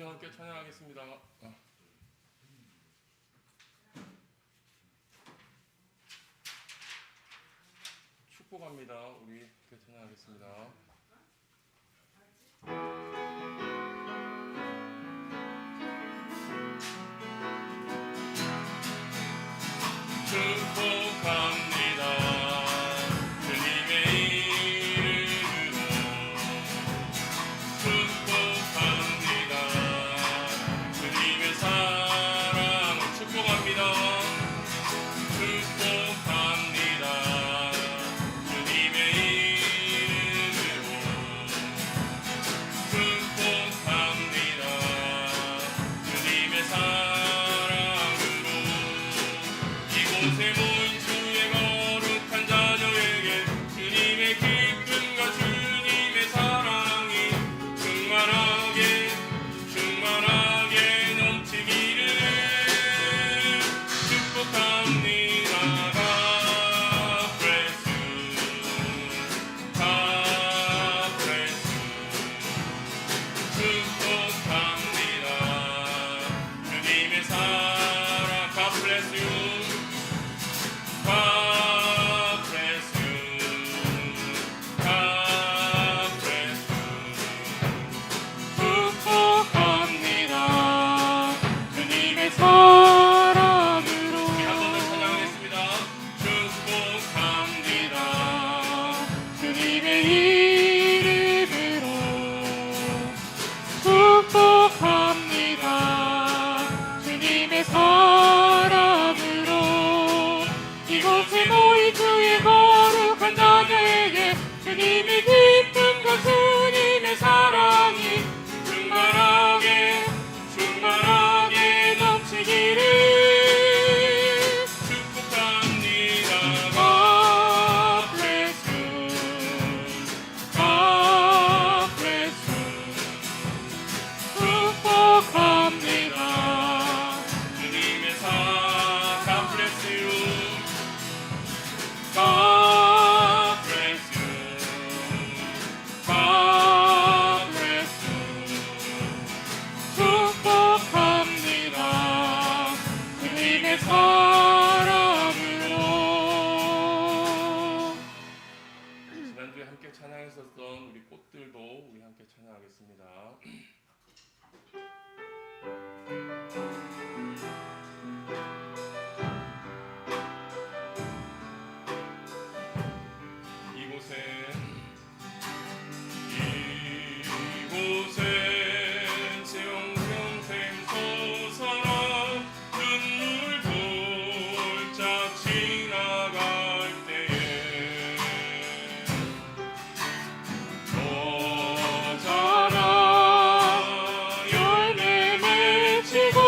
이곳에 함께 찬양하겠습니다. 축복합니다. 우리 함께 찬양하겠습니다. 축복합니다. 주님의 이름으로 축복합니다. 주님의 사랑을 축복합니다. 축복합니다. 주님의 이름으로 축복합니다. 주님의 사랑으로 이곳에 모인 주의 거룩한 자녀에게 주님의 기쁨과 주님의 사랑이 충만하게 충만하게 넘치기를 축복합니다. God bless you. God bless you. 축복합니다. 주님의 사랑 God bless you. God bless you. God bless you. 축복합니다. 주님의 사랑으로 우리 한 번 더 찬양하겠습니다. 축복합니다. 주님의 이름으로 축복합니다. 주님의 사랑으로 이곳에 모인 주의 거룩한 자녀에게 주님의 기쁨과 주님의 사랑이 충만하게 충만하게 넘치기를 축복합니다. God bless you. God bless you. 축복합니다. 주님의 God bless you. God bless you. God bless you. 축복합니다. 주님의 사랑으로. 지난주에 함께 찬양했었던 우리 꽃들도 우리 함께 찬양하겠습니다. 이곳엔 세영평생 솟아나 눈물 골짝 지나갈 때에 더 자라 열매 맺히고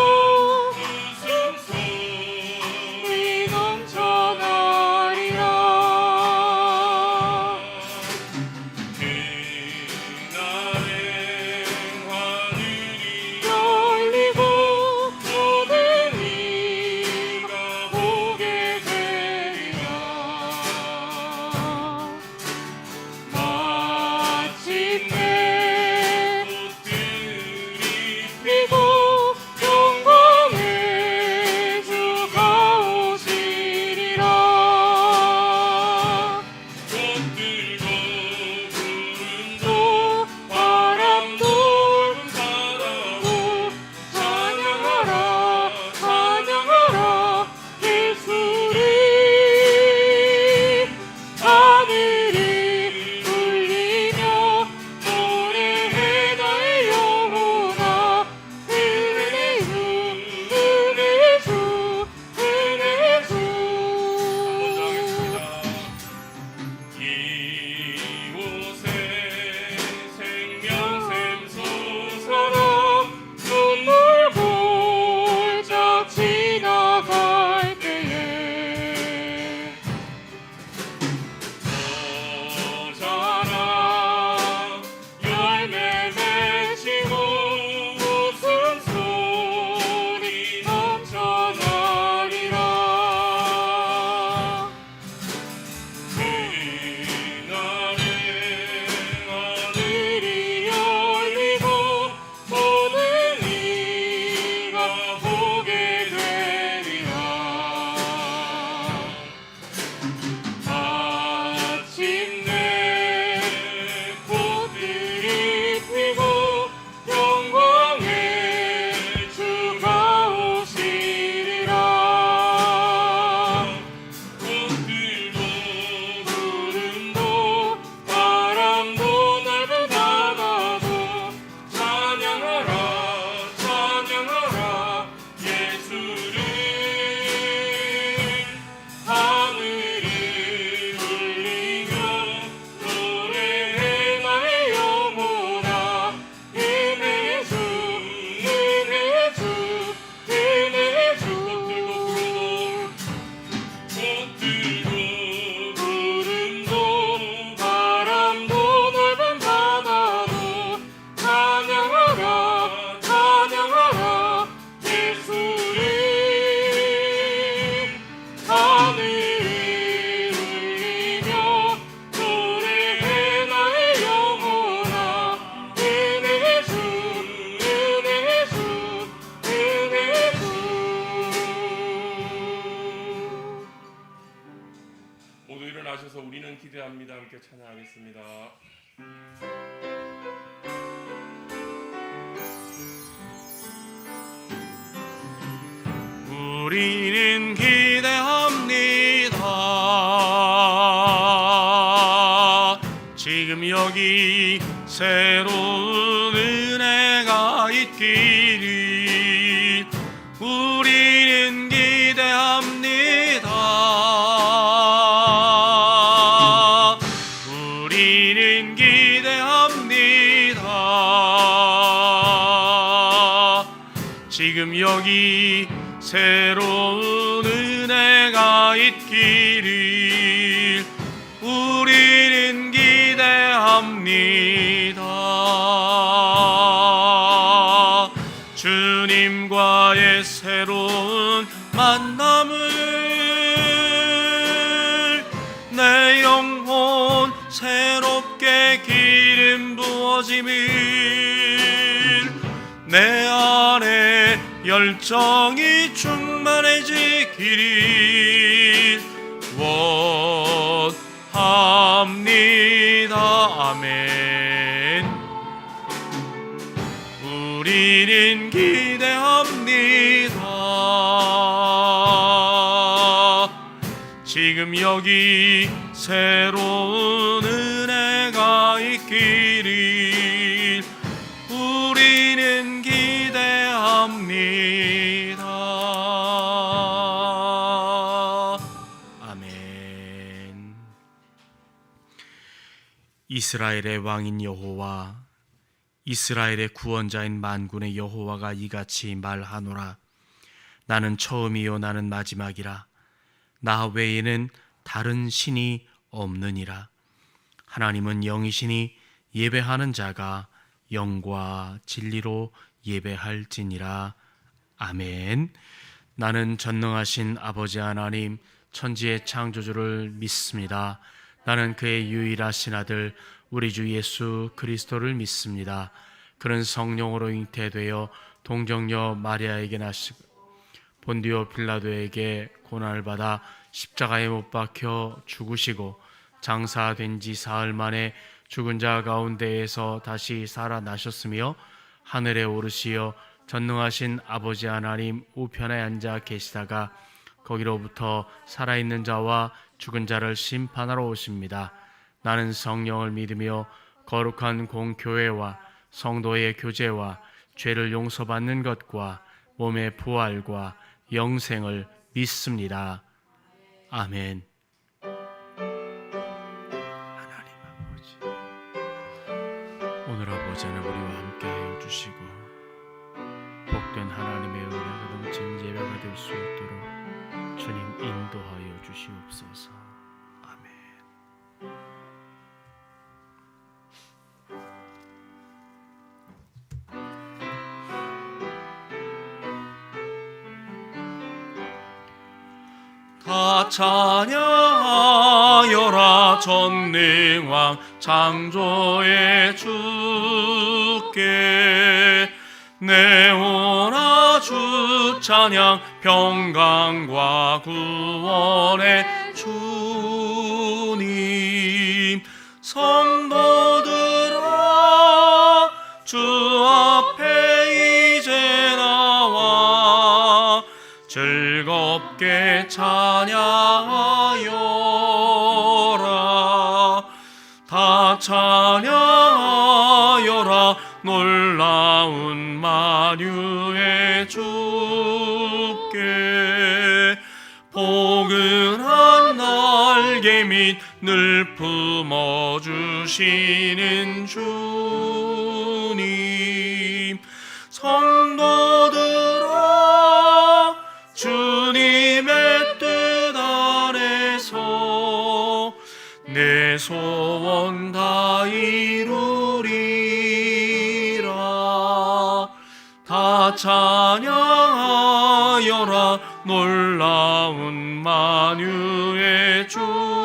우리는 기대합니다. 지금 여기 새로운 은혜가 있기를 우리는 기대합니다. 우리는 기대합니다. 지금 여기 새로운 은혜가 있기를 우리는 기대합니다. 주님과의 새로운 만남을 내 영혼 새롭게 기름 부어짐을 내 안에 열정이 충만해지기를 원합니다. 아멘. 우리는 기대합니다. 지금 여기 새로운 은혜가 있기를 우리는 기대합니다. 아멘. 이스라엘의 왕인 여호와, 이스라엘의 구원자인 만군의 여호와가 이같이 말하노라. 나는 처음이요 나는 마지막이라. 나 외에는 다른 신이 없느니라. 하나님은 영이시니 예배하는 자가 영과 진리로 예배할지니라. 아멘. 나는 전능하신 아버지 하나님 천지의 창조주를 믿습니다. 나는 그의 유일하신 아들 우리 주 예수 그리스도를 믿습니다. 그는 성령으로 잉태되어 동정녀 마리아에게 나시고 본디오 빌라도에게 고난을 받아 십자가에 못 박혀 죽으시고 장사된 지 사흘 만에 죽은 자 가운데에서 다시 살아나셨으며 하늘에 오르시어 전능하신 아버지 하나님 우편에 앉아 계시다가 거기로부터 살아있는 자와 죽은 자를 심판하러 오십니다. 나는 성령을 믿으며 거룩한 공교회와 성도의 교제와 죄를 용서받는 것과 몸의 부활과 영생을 믿습니다. 아멘. 하나님 아버지, 오늘 아버지 하나님 우리와 함께하여 주시고 복된 하나님의 은혜가 넘친 예배가 될 수 있도록 주님 인도하여 주시옵소서. 아멘. 다 찬양하여라 전능왕 창조의 주께 내오나 주 찬양 평강과 구원의 주님 성도들아 주 앞에 이제 나와 즐겁게 찬양하여라. 다 찬양하여라. 놀라운 만유의 주께 포근한 날개 밑 늘 품어주시는 주님 성도들아 주님의 뜻 안에서 내 소원 다 이루리라. 다 찬양하여라. 놀라운 만유의 주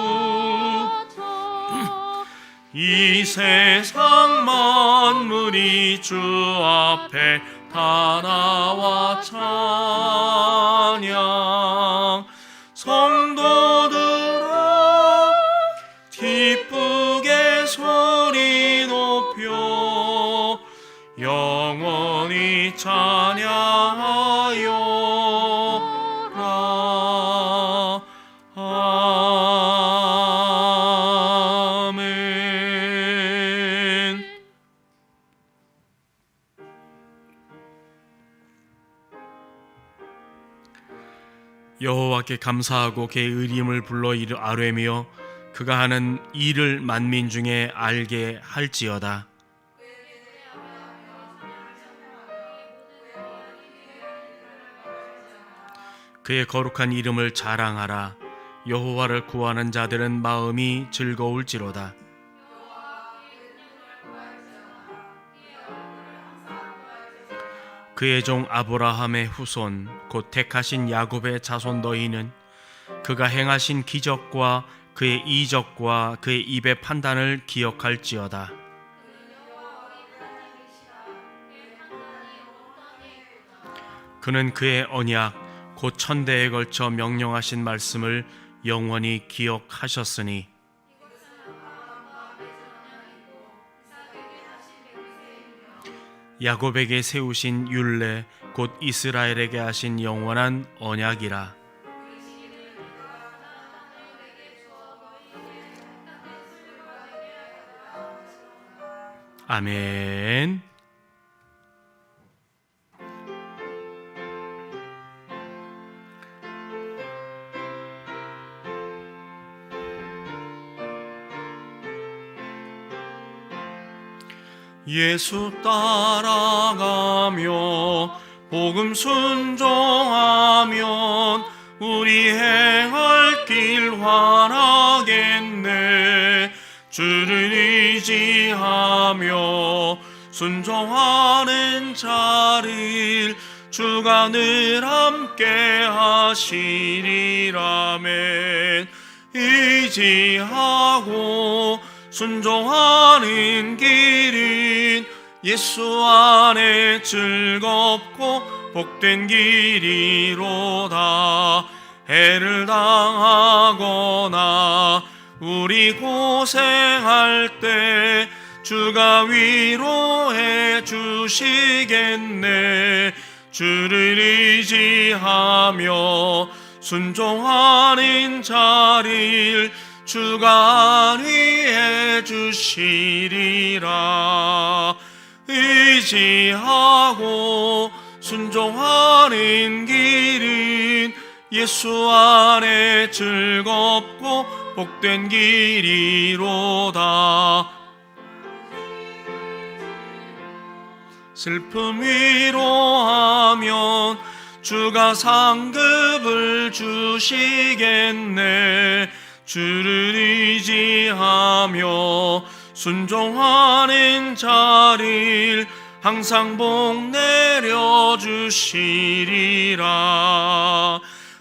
이 세상 만물이 주 앞에 다 나와 찬양 성도들아 기쁘게 소리 높여 영원히 찬양하여라. 여호와께 감사하고 그의 의림을 불러 아뢰며 그가 하는 일을 만민 중에 알게 할지어다. 그의 거룩한 이름을 자랑하라. 여호와를 구하는 자들은 마음이 즐거울지로다. 그의 종 아브라함의 후손 곧 택하신 야곱의 자손 너희는 그가 행하신 기적과 그의 이적과 그의 입의 판단을 기억할지어다. 그는 그의 언약 곧 천대에 걸쳐 명령하신 말씀을 영원히 기억하셨으니 야곱에게 세우신 율례 곧 이스라엘에게 하신 영원한 언약이라. 아멘. 예수 따라가며 복음 순종하면 우리 행할 길 환하겠네. 주를 의지하며 순종하는 자를 주가 늘 함께 하시리라멘. 의지하고 순종하는 길은 예수 안에 즐겁고 복된 길이로다. 해를 당하거나 우리 고생할 때 주가 위로해 주시겠네. 주를 의지하며 순종하는 자를 주가 안위해 주시리라. 의지하고 순종하는 길은 예수 안에 즐겁고 복된 길이로다. 슬픔 위로하면 주가 상급을 주시겠네. 주를 의지하며 순종하는 자를 항상 복 내려주시리라.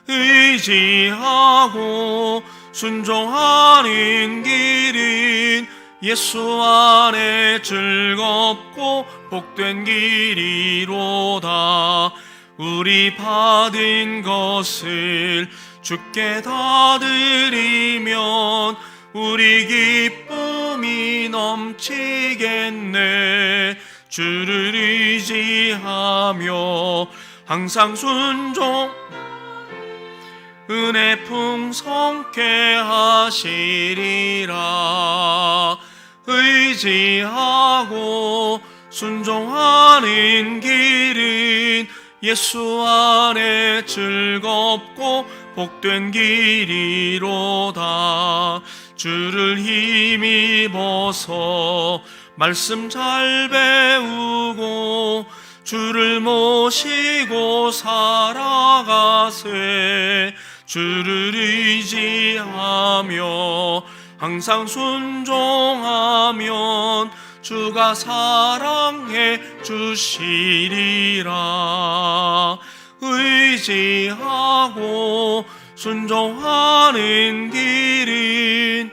의지하고 순종하는 길은 예수 안에 즐겁고 복된 길이로다. 우리 받은 것을 주께 다 드리면 우리 기쁨이 넘치겠네. 주를 의지하며 항상 순종 은혜 풍성케 하시리라. 의지하고 순종하는 길은 예수 안에 즐겁고 복된 길이로다. 주를 힘입어서 말씀 잘 배우고 주를 모시고 살아가세. 주를 의지하며 항상 순종하면 주가 사랑해 주시리라. 의지하고 순종하는 길은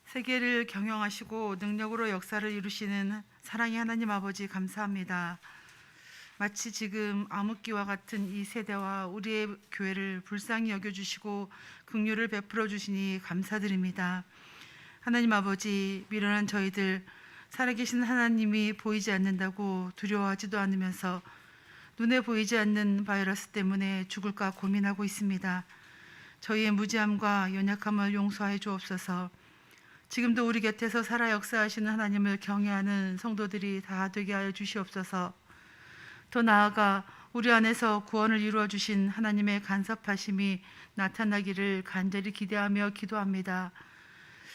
세계를 경영하시고 능력으로 역사를 이루시는 사랑의 하나님 아버지 감사합니다. 마치 지금 암흑기와 같은 이 세대와 우리의 교회를 불쌍히 여겨주시고 긍휼을 베풀어 주시니 감사드립니다. 하나님 아버지, 미련한 저희들 살아계신 하나님이 보이지 않는다고 두려워하지도 않으면서 눈에 보이지 않는 바이러스 때문에 죽을까 고민하고 있습니다. 저희의 무지함과 연약함을 용서해 주옵소서. 지금도 우리 곁에서 살아 역사하시는 하나님을 경외하는 성도들이 다 되게 하여 주시옵소서. 더 나아가 우리 안에서 구원을 이루어 주신 하나님의 간섭하심이 나타나기를 간절히 기대하며 기도합니다.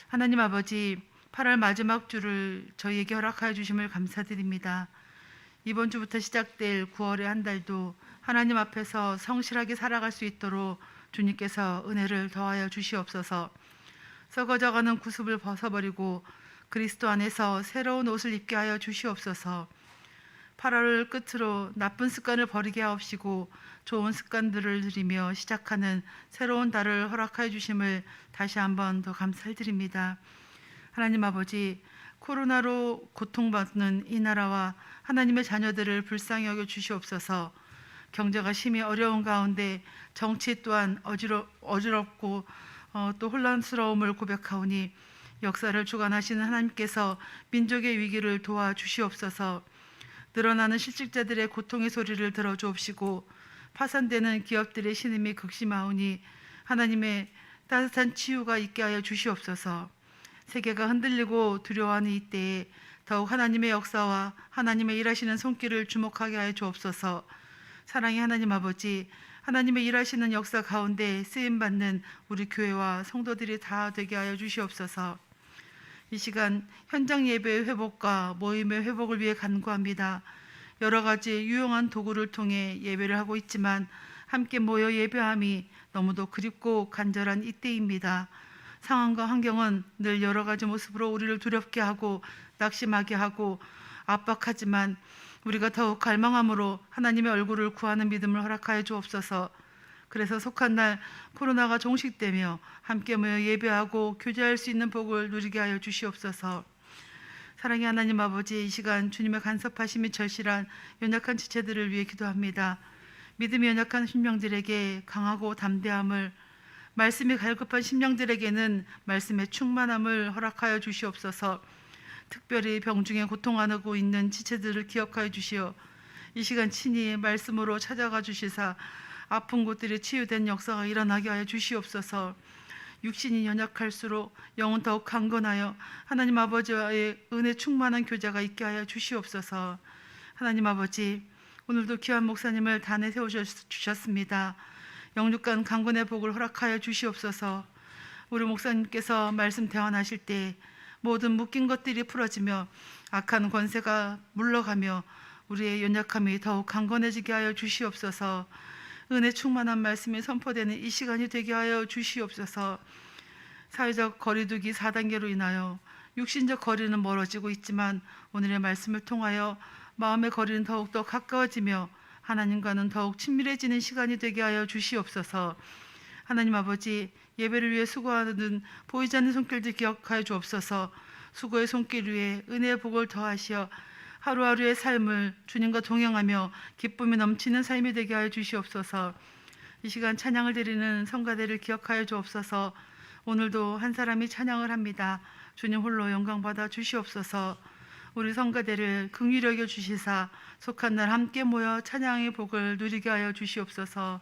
하나님 아버지, 8월 마지막 주를 저희에게 허락하여 주심을 감사드립니다. 이번 주부터 시작될 9월의 한 달도 하나님 앞에서 성실하게 살아갈 수 있도록 주님께서 은혜를 더하여 주시옵소서. 썩어져가는 구습을 벗어버리고 그리스도 안에서 새로운 옷을 입게 하여 주시옵소서. 8월을 끝으로 나쁜 습관을 버리게 하옵시고 좋은 습관들을 들이며 시작하는 새로운 달을 허락하여 주심을 다시 한번 더 감사드립니다. 하나님 아버지, 코로나로 고통받는 이 나라와 하나님의 자녀들을 불쌍히 여겨 주시옵소서. 경제가 심히 어려운 가운데 정치 또한 어지럽고 또 혼란스러움을 고백하오니 역사를 주관하시는 하나님께서 민족의 위기를 도와주시옵소서. 늘어나는 실직자들의 고통의 소리를 들어주옵시고 파산되는 기업들의 신음이 극심하오니 하나님의 따뜻한 치유가 있게 하여 주시옵소서. 세계가 흔들리고 두려워하는 이때에 더욱 하나님의 역사와 하나님의 일하시는 손길을 주목하게 하여 주옵소서. 사랑의 하나님 아버지, 하나님의 일하시는 역사 가운데 쓰임받는 우리 교회와 성도들이 다 되게 하여 주시옵소서. 이 시간 현장 예배의 회복과 모임의 회복을 위해 간구합니다. 여러 가지 유용한 도구를 통해 예배를 하고 있지만 함께 모여 예배함이 너무도 그립고 간절한 이때입니다. 상황과 환경은 늘 여러 가지 모습으로 우리를 두렵게 하고 낙심하게 하고 압박하지만 우리가 더욱 갈망함으로 하나님의 얼굴을 구하는 믿음을 허락하여 주옵소서. 그래서 속한 날 코로나가 종식되며 함께 모여 예배하고 교제할 수 있는 복을 누리게 하여 주시옵소서. 사랑의 하나님 아버지, 이 시간 주님의 간섭하심이 절실한 연약한 지체들을 위해 기도합니다. 믿음이 연약한 심령들에게 강하고 담대함을, 말씀이 갈급한 심령들에게는 말씀의 충만함을 허락하여 주시옵소서. 특별히 병중에 고통하고 있는 지체들을 기억하여 주시어 이 시간 친히 말씀으로 찾아가 주시사 아픈 곳들이 치유된 역사가 일어나게 하여 주시옵소서. 육신이 연약할수록 영은 더욱 강건하여 하나님 아버지와의 은혜 충만한 교제가 있게 하여 주시옵소서. 하나님 아버지, 오늘도 귀한 목사님을 단에 세워주셨습니다. 영육간 강건의 복을 허락하여 주시옵소서. 우리 목사님께서 말씀 대환하실 때 모든 묶인 것들이 풀어지며 악한 권세가 물러가며 우리의 연약함이 더욱 강건해지게 하여 주시옵소서. 은혜 충만한 말씀이 선포되는 이 시간이 되게 하여 주시옵소서. 사회적 거리두기 4단계로 인하여 육신적 거리는 멀어지고 있지만 오늘의 말씀을 통하여 마음의 거리는 더욱더 가까워지며 하나님과는 더욱 친밀해지는 시간이 되게 하여 주시옵소서. 하나님 아버지, 예배를 위해 수고하는 보이지 않는 손길들 기억하여 주옵소서. 수고의 손길 위에 은혜의 복을 더하시어 하루하루의 삶을 주님과 동행하며 기쁨이 넘치는 삶이 되게 하여 주시옵소서. 이 시간 찬양을 드리는 성가대를 기억하여 주옵소서. 오늘도 한 사람이 찬양을 합니다. 주님 홀로 영광받아 주시옵소서. 우리 성가대를 긍휼히 여겨 주시사 속한 날 함께 모여 찬양의 복을 누리게 하여 주시옵소서.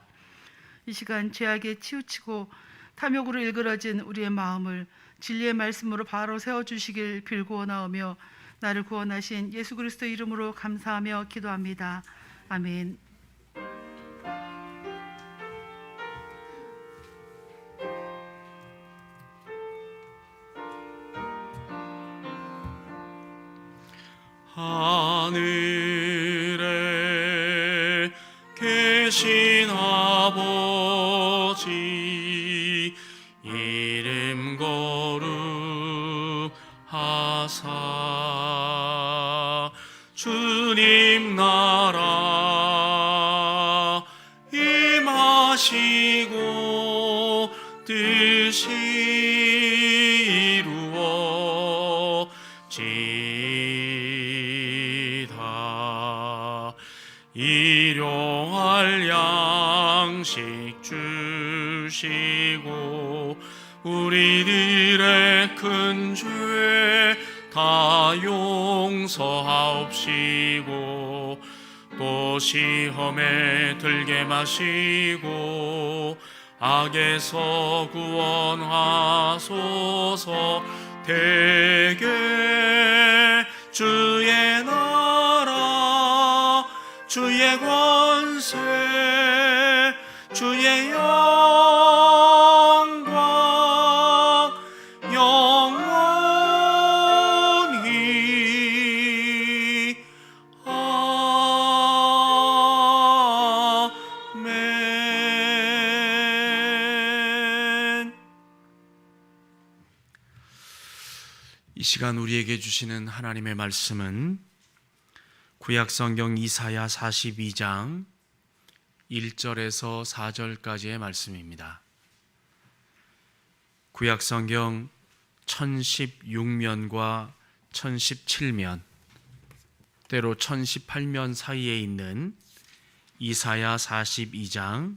이 시간 죄악에 치우치고 탐욕으로 일그러진 우리의 마음을 진리의 말씀으로 바로 세워주시길 빌고나오며 나를 구원하신 예수 그리스도 이름으로 감사하며 기도합니다. 아멘. 하늘에 계신 아버지 이름 거룩하사 주님 나라 임하시고 뜻이 이루어지다. 일용할 양식 주시고 우리들의 큰 죄 다 용서하옵시고 또 시험에 들게 마시고 악에서 구원하소서. 대개 주의 나라 주의 권세 주의 영광 영원히 아멘. 이 시간 우리에게 주시는 하나님의 말씀은 구약성경 이사야 42장 1절에서 4절까지의 말씀입니다. 구약성경 1016면과 1017면, 때로 1018면 사이에 있는 이사야 42장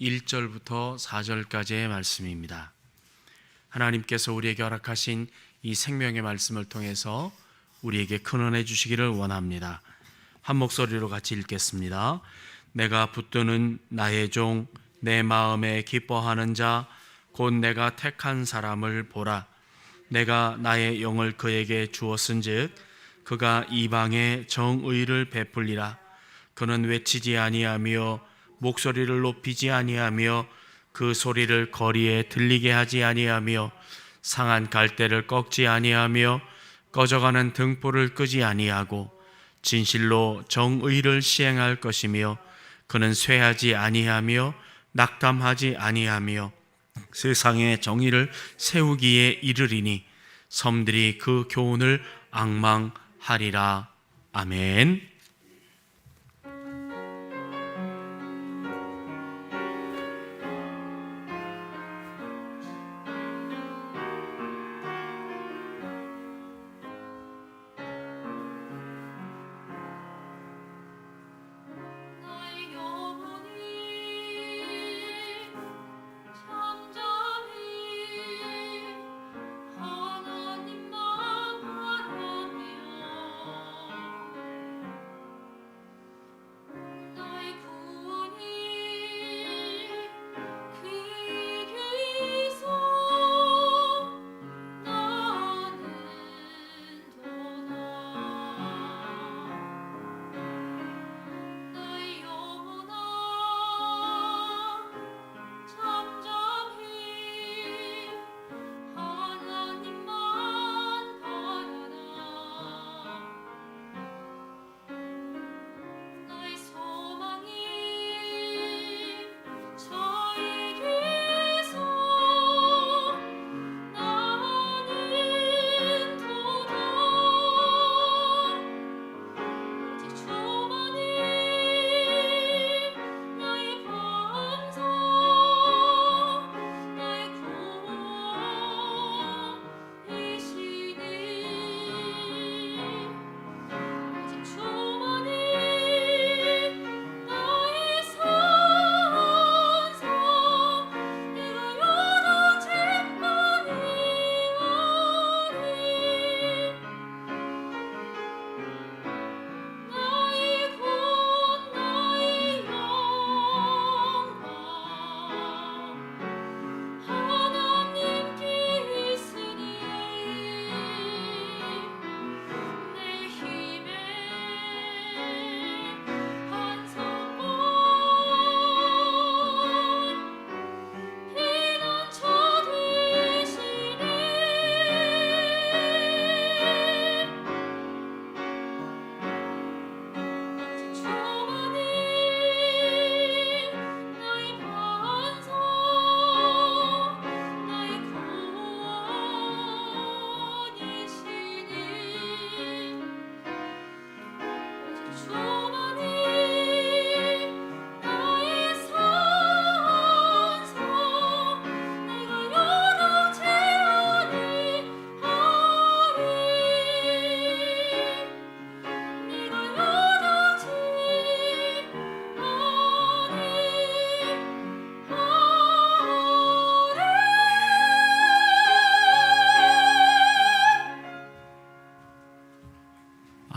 1절부터 4절까지의 말씀입니다. 하나님께서 우리에게 허락하신 이 생명의 말씀을 통해서 우리에게 큰 은혜 주시기를 원합니다. 한 목소리로 같이 읽겠습니다. 내가 붙드는 나의 종 내 마음에 기뻐하는 자 곧 내가 택한 사람을 보라. 내가 나의 영을 그에게 주었은즉 그가 이방에 정의를 베풀리라. 그는 외치지 아니하며 목소리를 높이지 아니하며 그 소리를 거리에 들리게 하지 아니하며 상한 갈대를 꺾지 아니하며 꺼져가는 등불을 끄지 아니하고 진실로 정의를 시행할 것이며 그는 쇠하지 아니하며 낙담하지 아니하며 세상에 정의를 세우기에 이르리니 섬들이 그 교훈을 앙망하리라. 아멘.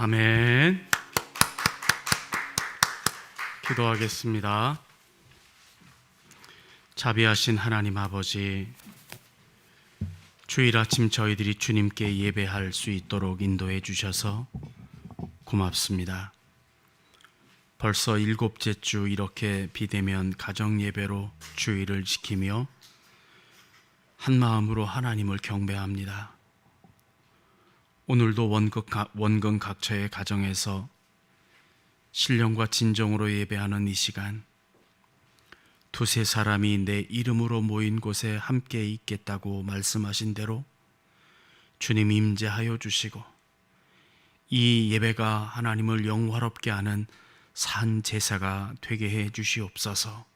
아멘. 기도하겠습니다. 자비하신 하나님 아버지, 주일 아침 저희들이 주님께 예배할 수 있도록 인도해 주셔서 고맙습니다. 벌써 7째 주 이렇게 비대면 가정 예배로 주일을 지키며 한 마음으로 하나님을 경배합니다. 오늘도 원근 각처의 가정에서 신령과 진정으로 예배하는 이 시간, 두세 사람이 내 이름으로 모인 곳에 함께 있겠다고 말씀하신 대로 주님 임재하여 주시고, 이 예배가 하나님을 영화롭게 하는 산 제사가 되게 해 주시옵소서.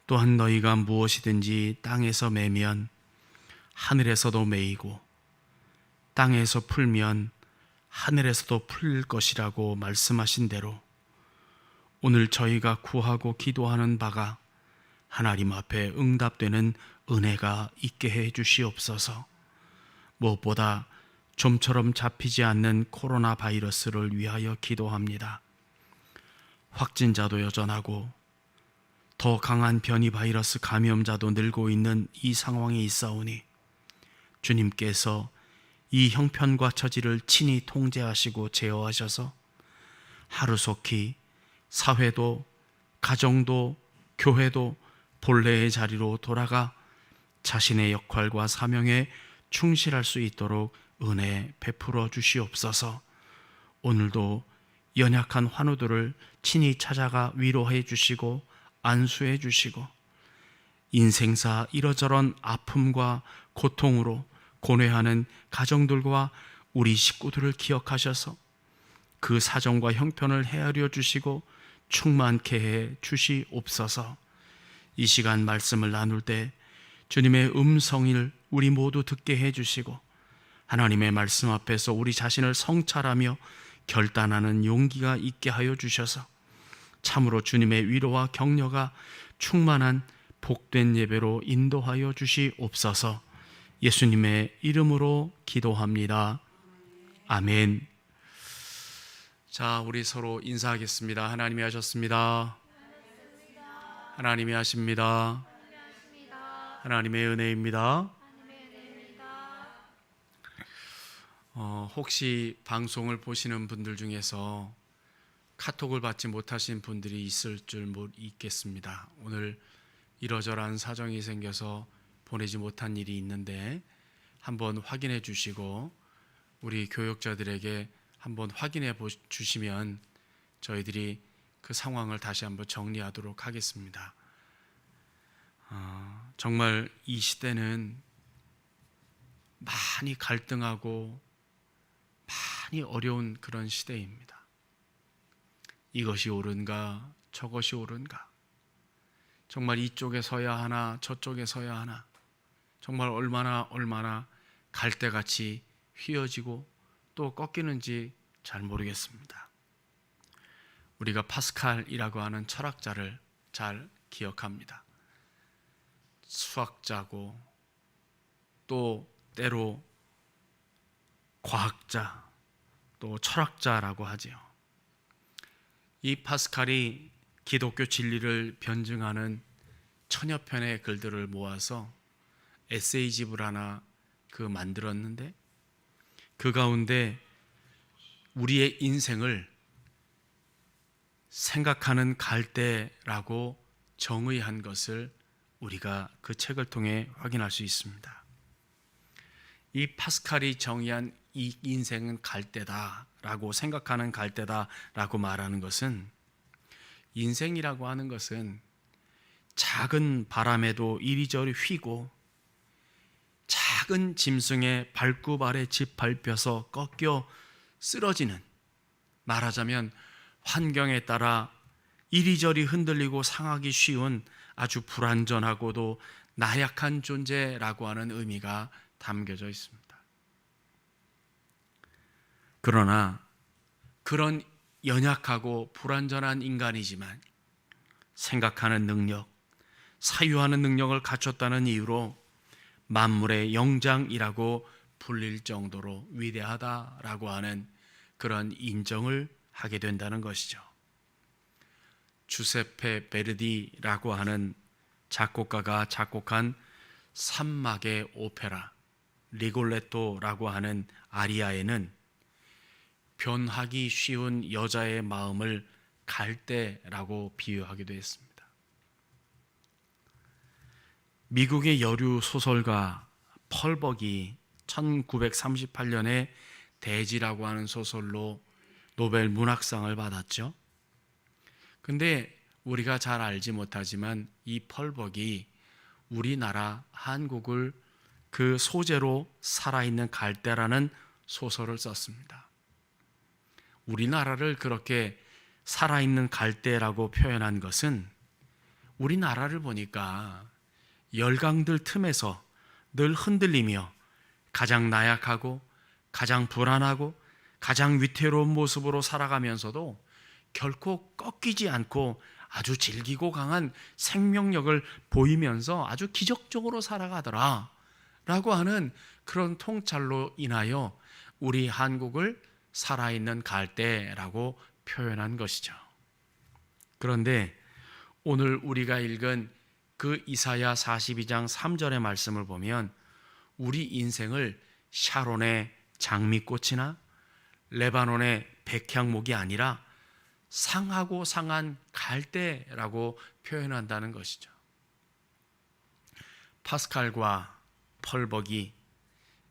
또한 너희가 무엇이든지 땅에서 매면 하늘에서도 매이고 땅에서 풀면 하늘에서도 풀릴 것이라고 말씀하신 대로 오늘 저희가 구하고 기도하는 바가 하나님 앞에 응답되는 은혜가 있게 해 주시옵소서. 무엇보다 좀처럼 잡히지 않는 코로나 바이러스를 위하여 기도합니다. 확진자도 여전하고 더 강한 변이 바이러스 감염자도 늘고 있는 이 상황이 있사오니 주님께서 이 형편과 처지를 친히 통제하시고 제어하셔서 하루속히 사회도 가정도 교회도 본래의 자리로 돌아가 자신의 역할과 사명에 충실할 수 있도록 은혜 베풀어 주시옵소서. 오늘도 연약한 환우들을 친히 찾아가 위로해 주시고 안수해 주시고, 인생사 이러저런 아픔과 고통으로 고뇌하는 가정들과 우리 식구들을 기억하셔서 그 사정과 형편을 헤아려 주시고 충만케 해 주시옵소서. 이 시간 말씀을 나눌 때 주님의 음성을 우리 모두 듣게 해 주시고, 하나님의 말씀 앞에서 우리 자신을 성찰하며 결단하는 용기가 있게 하여 주셔서 참으로 주님의 위로와 격려가 충만한 복된 예배로 인도하여 주시옵소서. 예수님의 이름으로 기도합니다. 아멘. 자, 우리 서로 인사하겠습니다. 하나님이 하셨습니다. 하나님이 하십니다. 하나님의 은혜입니다. 혹시 방송을 보시는 분들 중에서 카톡을 받지 못하신 분들이 있을 줄 있겠습니다. 오늘 이러저러한 사정이 생겨서 보내지 못한 일이 있는데 한번 확인해 주시고 우리 교역자들에게 한번 확인해 주시면 저희들이 그 상황을 다시 한번 정리하도록 하겠습니다. 정말 이 시대는 많이 갈등하고 많이 어려운 그런 시대입니다. 이것이 옳은가 저것이 옳은가, 정말 이쪽에 서야 하나 저쪽에 서야 하나, 정말 얼마나 갈대같이 휘어지고 또 꺾이는지 잘 모르겠습니다. 우리가 파스칼이라고 하는 철학자를 잘 기억합니다. 수학자고 또 때로 과학자 또 철학자라고 하지요. 이 파스칼이 기독교 진리를 변증하는 천여 편의 글들을 모아서 에세이집을 하나 만들었는데, 그 가운데 우리의 인생을 생각하는 갈대라고 정의한 것을 우리가 그 책을 통해 확인할 수 있습니다. 이 파스칼이 정의한 이 인생은 갈대다라고 생각하는 갈대다라고 말하는 것은, 인생이라고 하는 것은 작은 바람에도 이리저리 휘고 작은 짐승의 발굽 아래 짓밟혀서 꺾여 쓰러지는, 말하자면 환경에 따라 이리저리 흔들리고 상하기 쉬운 아주 불완전하고도 나약한 존재라고 하는 의미가 담겨져 있습니다. 그러나 그런 연약하고 불완전한 인간이지만 생각하는 능력, 사유하는 능력을 갖췄다는 이유로 만물의 영장이라고 불릴 정도로 위대하다라고 하는 그런 인정을 하게 된다는 것이죠. 주세페 베르디라고 하는 작곡가가 작곡한 3막의 오페라, 리골레토라고 하는 아리아에는 변하기 쉬운 여자의 마음을 갈대라고 비유하기도 했습니다. 미국의 여류 소설가 펄벅이 1938년에 대지라고 하는 소설로 노벨 문학상을 받았죠. 근데 우리가 잘 알지 못하지만 이 펄벅이 우리나라 한국을 그 소재로 살아있는 갈대라는 소설을 썼습니다. 우리나라를 그렇게 살아있는 갈대라고 표현한 것은 우리나라를 보니까 열강들 틈에서 늘 흔들리며 가장 나약하고 가장 불안하고 가장 위태로운 모습으로 살아가면서도 결코 꺾이지 않고 아주 질기고 강한 생명력을 보이면서 아주 기적적으로 살아가더라 라고 하는 그런 통찰로 인하여 우리 한국을 살아있는 갈대라고 표현한 것이죠. 그런데 오늘 우리가 읽은 그 이사야 42장 3절의 말씀을 보면 우리 인생을 샤론의 장미꽃이나 레바논의 백향목이 아니라 상하고 상한 갈대라고 표현한다는 것이죠. 파스칼과 펄벅이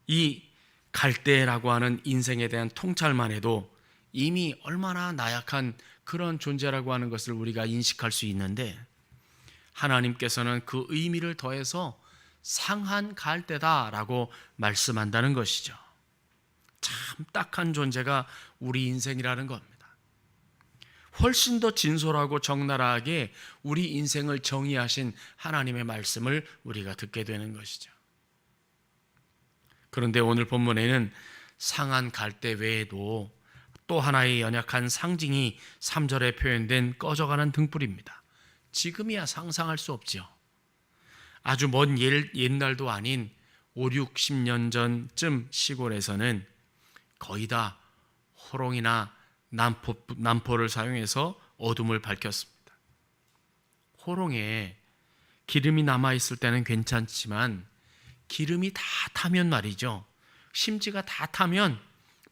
이 갈대라고 하는 인생에 대한 통찰만 해도 이미 얼마나 나약한 그런 존재라고 하는 것을 우리가 인식할 수 있는데, 하나님께서는 그 의미를 더해서 상한 갈대다라고 말씀한다는 것이죠. 참 딱한 존재가 우리 인생이라는 겁니다. 훨씬 더 진솔하고 적나라하게 우리 인생을 정의하신 하나님의 말씀을 우리가 듣게 되는 것이죠. 그런데 오늘 본문에는 상한 갈대 외에도 또 하나의 연약한 상징이 3절에 표현된 꺼져가는 등불입니다. 지금이야 상상할 수 없죠. 아주 먼 옛날도 아닌 5, 60년 전쯤 시골에서는 거의 다 호롱이나 난포를 사용해서 어둠을 밝혔습니다. 호롱에 기름이 남아있을 때는 괜찮지만 기름이 다 타면 말이죠. 심지가 다 타면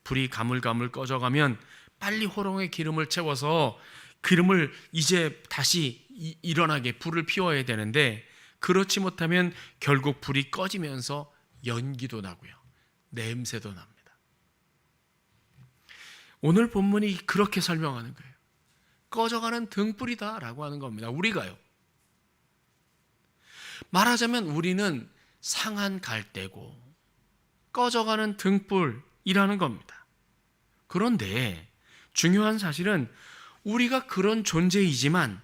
불이 가물가물 꺼져가면 빨리 호롱에 기름을 채워서 기름을 이제 다시 일어나게 불을 피워야 되는데, 그렇지 못하면 결국 불이 꺼지면서 연기도 나고요. 냄새도 납니다. 오늘 본문이 그렇게 설명하는 거예요. 꺼져가는 등불이다라고 하는 겁니다. 우리가요. 말하자면 우리는 상한 갈대고 꺼져가는 등불이라는 겁니다. 그런데 중요한 사실은 우리가 그런 존재이지만,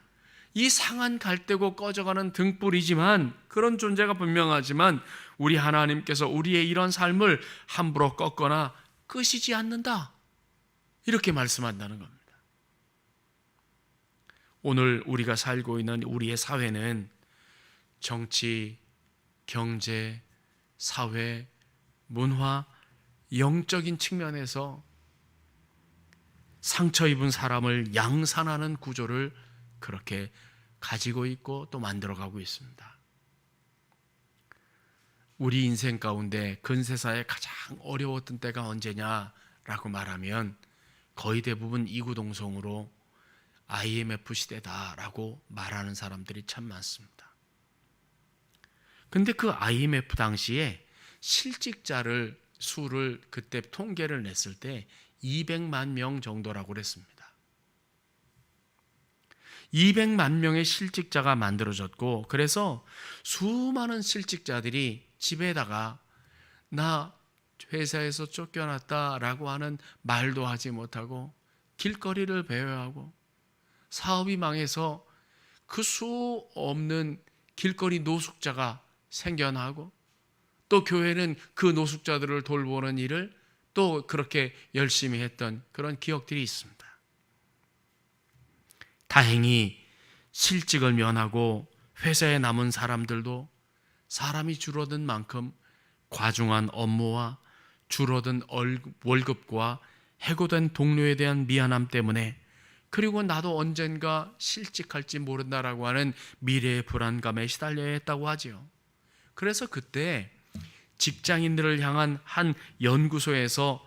이 상한 갈대고 꺼져가는 등불이지만, 그런 존재가 분명하지만 우리 하나님께서 우리의 이런 삶을 함부로 꺾거나 끄시지 않는다, 이렇게 말씀한다는 겁니다. 오늘 우리가 살고 있는 우리의 사회는 정치, 경제, 사회, 문화, 영적인 측면에서 상처 입은 사람을 양산하는 구조를 그렇게 가지고 있고 또 만들어가고 있습니다. 우리 인생 가운데 근세사에 가장 어려웠던 때가 언제냐라고 말하면 거의 대부분 이구동성으로 IMF 시대다라고 말하는 사람들이 참 많습니다. 근데 그 IMF 당시에 실직자를 수를 그때 통계를 냈을 때 200만 명 정도라고 그랬습니다. 200만 명의 실직자가 만들어졌고, 그래서 수많은 실직자들이 집에다가 나 회사에서 쫓겨났다라고 하는 말도 하지 못하고 길거리를 배회하고, 사업이 망해서 그 수 없는 길거리 노숙자가 생겨나고, 또 교회는 그 노숙자들을 돌보는 일을 또 그렇게 열심히 했던 그런 기억들이 있습니다. 다행히 실직을 면하고 회사에 남은 사람들도 사람이 줄어든 만큼 과중한 업무와 줄어든 월급과 해고된 동료에 대한 미안함 때문에, 그리고 나도 언젠가 실직할지 모른다라고 하는 미래의 불안감에 시달려야 했다고 하지요. 그래서 그때 직장인들을 향한 한 연구소에서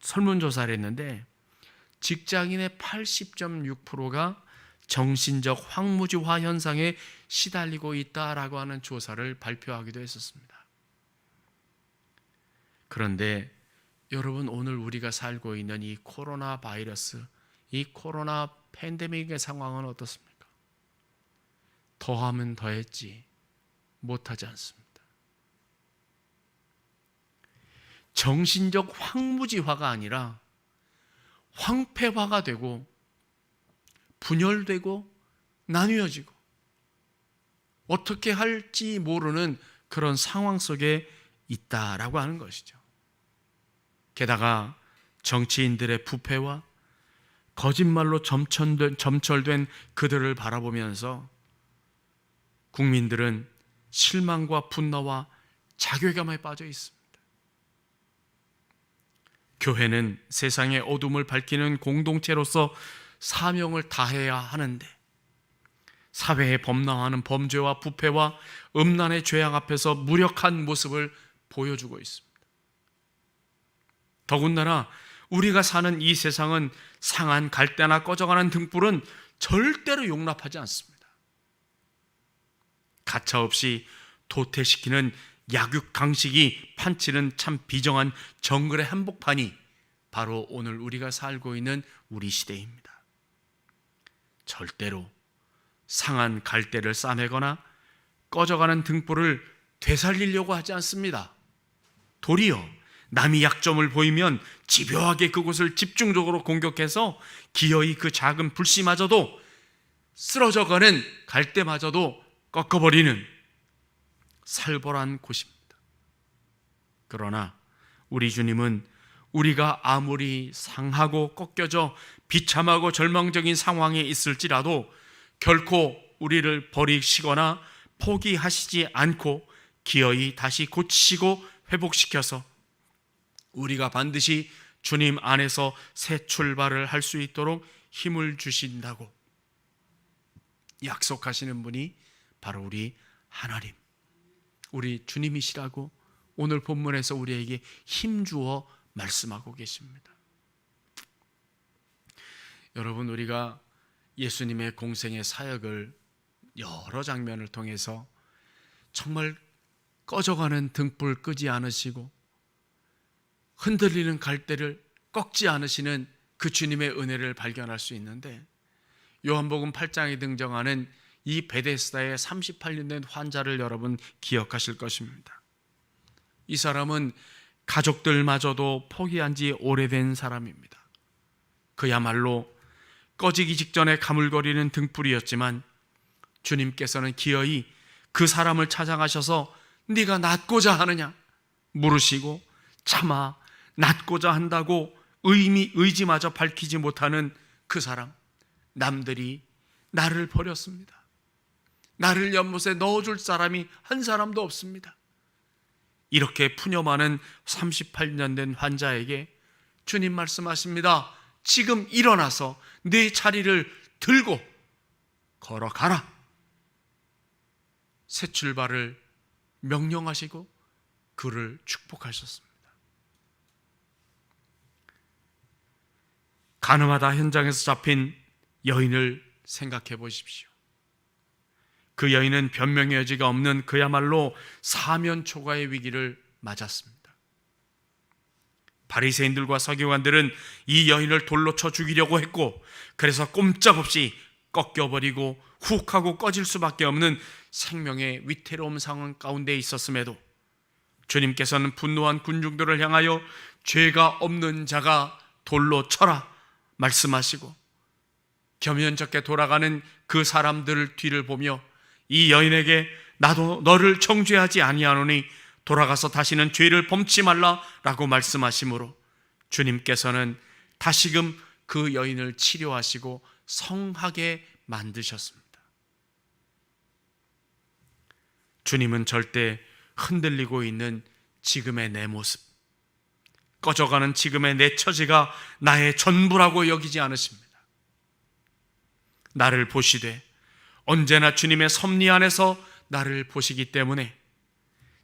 설문조사를 했는데 직장인의 80.6%가 정신적 황무지화 현상에 시달리고 있다라고 하는 조사를 발표하기도 했었습니다. 그런데 여러분, 오늘 우리가 살고 있는 이 코로나 바이러스, 이 코로나 팬데믹의 상황은 어떻습니까? 더하면 더했지 못하지 않습니다. 정신적 황무지화가 아니라 황폐화가 되고 분열되고 나뉘어지고 어떻게 할지 모르는 그런 상황 속에 있다라고 하는 것이죠. 게다가 정치인들의 부패와 거짓말로 점철된 그들을 바라보면서 국민들은 실망과 분노와 자괴감에 빠져 있습니다. 교회는 세상의 어둠을 밝히는 공동체로서 사명을 다해야 하는데 사회에 범람하는 범죄와 부패와 음란의 죄악 앞에서 무력한 모습을 보여주고 있습니다. 더군다나 우리가 사는 이 세상은 상한 갈대나 꺼져가는 등불은 절대로 용납하지 않습니다. 가차없이 도태시키는 약육강식이 판치는 참 비정한 정글의 한복판이 바로 오늘 우리가 살고 있는 우리 시대입니다. 절대로 상한 갈대를 싸매거나 꺼져가는 등불을 되살리려고 하지 않습니다. 도리어 남이 약점을 보이면 집요하게 그곳을 집중적으로 공격해서 기어이 그 작은 불씨마저도 쓰러져가는 갈대마저도 꺾어버리는 살벌한 곳입니다. 그러나 우리 주님은 우리가 아무리 상하고 꺾여져 비참하고 절망적인 상황에 있을지라도 결코 우리를 버리시거나 포기하시지 않고 기어이 다시 고치시고 회복시켜서 우리가 반드시 주님 안에서 새 출발을 할 수 있도록 힘을 주신다고 약속하시는 분이 바로 우리 하나님, 우리 주님이시라고 오늘 본문에서 우리에게 힘주어 말씀하고 계십니다. 여러분, 우리가 예수님의 공생의 사역을 여러 장면을 통해서 정말 꺼져가는 등불 끄지 않으시고 흔들리는 갈대를 꺾지 않으시는 그 주님의 은혜를 발견할 수 있는데, 요한복음 8장에 등장하는 이 베데스다의 38년 된 환자를 여러분 기억하실 것입니다. 이 사람은 가족들마저도 포기한 지 오래된 사람입니다. 그야말로 꺼지기 직전에 가물거리는 등불이었지만 주님께서는 기어이 그 사람을 찾아가셔서 네가 낫고자 하느냐 물으시고 차마 낫고자 한다고 의지마저 밝히지 못하는 그 사람, 남들이 나를 버렸습니다. 나를 연못에 넣어줄 사람이 한 사람도 없습니다. 이렇게 푸념하는 38년 된 환자에게 주님 말씀하십니다. 지금 일어나서 네 자리를 들고 걸어가라. 새 출발을 명령하시고 그를 축복하셨습니다. 가늠하다 현장에서 잡힌 여인을 생각해 보십시오. 그 여인은 변명의 여지가 없는 그야말로 사면초가의 위기를 맞았습니다. 바리새인들과 서기관들은 이 여인을 돌로 쳐 죽이려고 했고, 그래서 꼼짝없이 꺾여버리고 훅 하고 꺼질 수밖에 없는 생명의 위태로움 상황 가운데 있었음에도 주님께서는 분노한 군중들을 향하여 죄가 없는 자가 돌로 쳐라 말씀하시고, 겸연쩍게 돌아가는 그 사람들 뒤를 보며 이 여인에게 나도 너를 정죄하지 아니하노니 돌아가서 다시는 죄를 범치 말라라고 말씀하시므로 주님께서는 다시금 그 여인을 치료하시고 성하게 만드셨습니다. 주님은 절대 흔들리고 있는 지금의 내 모습, 꺼져가는 지금의 내 처지가 나의 전부라고 여기지 않으십니다. 나를 보시되 언제나 주님의 섭리 안에서 나를 보시기 때문에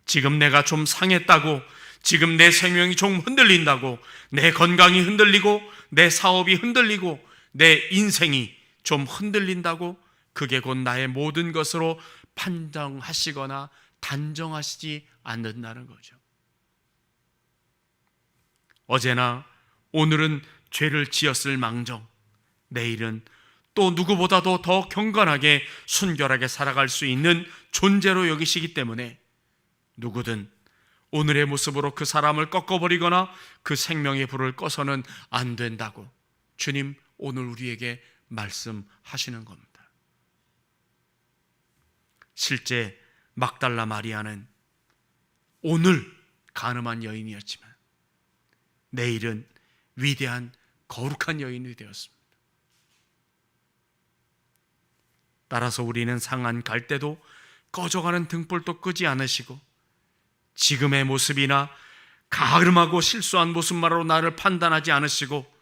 지금 내가 좀 상했다고, 지금 내 생명이 좀 흔들린다고, 내 건강이 흔들리고 내 사업이 흔들리고 내 인생이 좀 흔들린다고 그게 곧 나의 모든 것으로 판정하시거나 단정하시지 않는다는 거죠. 어제나 오늘은 죄를 지었을 망정, 내일은 또 누구보다도 더 경건하게 순결하게 살아갈 수 있는 존재로 여기시기 때문에 누구든 오늘의 모습으로 그 사람을 꺾어버리거나 그 생명의 불을 꺼서는 안 된다고 주님 오늘 우리에게 말씀하시는 겁니다. 실제 막달라 마리아는 오늘 간음한 여인이었지만 내일은 위대한 거룩한 여인이 되었습니다. 따라서 우리는 상한 갈대도 꺼져가는 등불도 끄지 않으시고 지금의 모습이나 가름하고 실수한 모습만으로 나를 판단하지 않으시고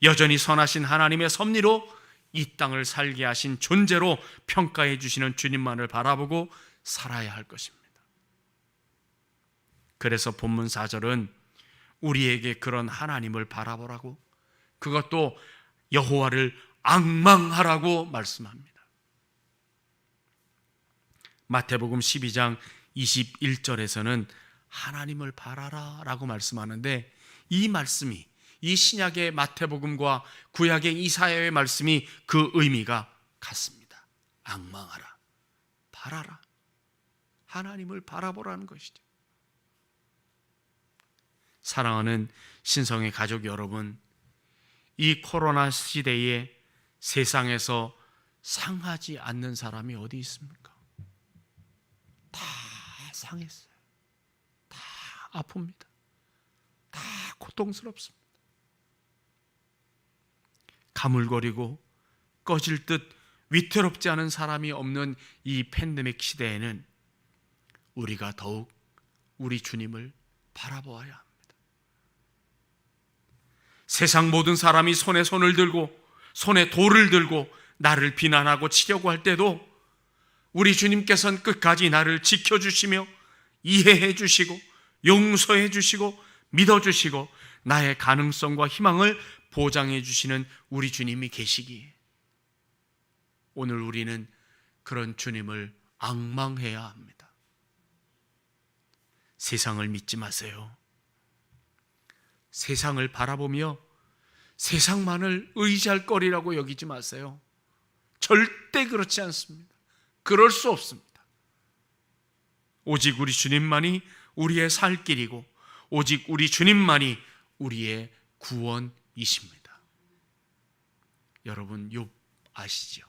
여전히 선하신 하나님의 섭리로 이 땅을 살게 하신 존재로 평가해 주시는 주님만을 바라보고 살아야 할 것입니다. 그래서 본문 4절은 우리에게 그런 하나님을 바라보라고, 그것도 여호와를 앙망하라고 말씀합니다. 마태복음 12장 21절에서는 하나님을 바라라 라고 말씀하는데, 이 말씀이, 이 신약의 마태복음과 구약의 이사야의 말씀이 그 의미가 같습니다. 앙망하라, 바라라, 하나님을 바라보라는 것이죠. 사랑하는 신성의 가족 여러분, 이 코로나 시대에 세상에서 상하지 않는 사람이 어디 있습니까? 다 상했어요. 다 아픕니다. 다 고통스럽습니다. 가물거리고 꺼질 듯 위태롭지 않은 사람이 없는 이 팬데믹 시대에는 우리가 더욱 우리 주님을 바라보아야 합니다. 세상 모든 사람이 손에 손을 들고 손에 돌을 들고 나를 비난하고 치려고 할 때도 우리 주님께서는 끝까지 나를 지켜주시며 이해해 주시고 용서해 주시고 믿어주시고 나의 가능성과 희망을 보장해 주시는 우리 주님이 계시기에 오늘 우리는 그런 주님을 앙망해야 합니다. 세상을 믿지 마세요. 세상을 바라보며 세상만을 의지할 거리라고 여기지 마세요. 절대 그렇지 않습니다. 그럴 수 없습니다. 오직 우리 주님만이 우리의 살 길이고 오직 우리 주님만이 우리의 구원이십니다. 여러분, 욥 아시죠?